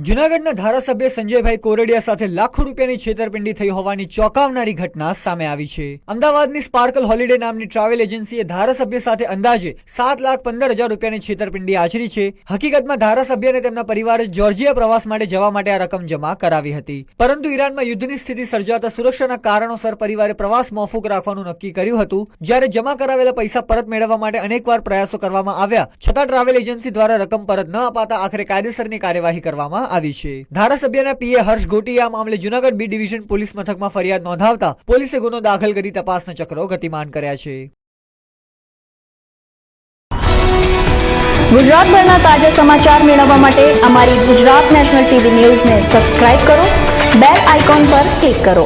જૂનાગઢના ધારાસભ્ય સંજયભાઈ કોરડિયા સાથે લાખો રૂપિયાની છેતરપિંડી થઈ હોવાની ચોંકાવનારી ઘટના સામે આવી છે। અમદાવાદની સ્પાર્કલ હોલિડે નામની ટ્રાવેલ એજન્સીએ ધારાસભ્ય સાથે અંદાજે 7,15,000 રૂપિયાની છેતરપિંડી આચરી છે। હકીકતમાં ધારાસભ્ય અને તેમના પરિવારે જોર્જિયા પ્રવાસ માટે જવા માટે આ રકમ જમા કરાવી હતી, પરંતુ ઈરાનમાં યુદ્ધની સ્થિતિ સર્જાતા સુરક્ષાના કારણોસર પરિવારે પ્રવાસ મોકૂફ રાખવાનું નક્કી કર્યું હતું। જ્યારે જમા કરાવેલા પૈસા પરત મેળવવા માટે અનેકવાર પ્રયાસો કરવામાં આવ્યા, છતાં ટ્રાવેલ એજન્સી દ્વારા રકમ પરત ન અપાતા આખરે કાયદેસરની કાર્યવાહી કરવામાં આવી છે। ધારાસભ્યના પીએ હર્ષ ગોટીએ આ મામલે જૂનાગઢ બી ડિવિઝન પોલીસ મથકમાં ફરિયાદ નોંધાવતા પોલીસે ગુનો દાખલ કરી તપાસના ચક્રો ગતિમાન કર્યા છે। ગુજરાતભરના તાજા સમાચાર મેળવવા માટે અમારી ગુજરાત નેશનલ ટીવી ન્યૂઝને સબસ્ક્રાઇબ કરો, બેલ આઇકોન પર ક્લિક કરો।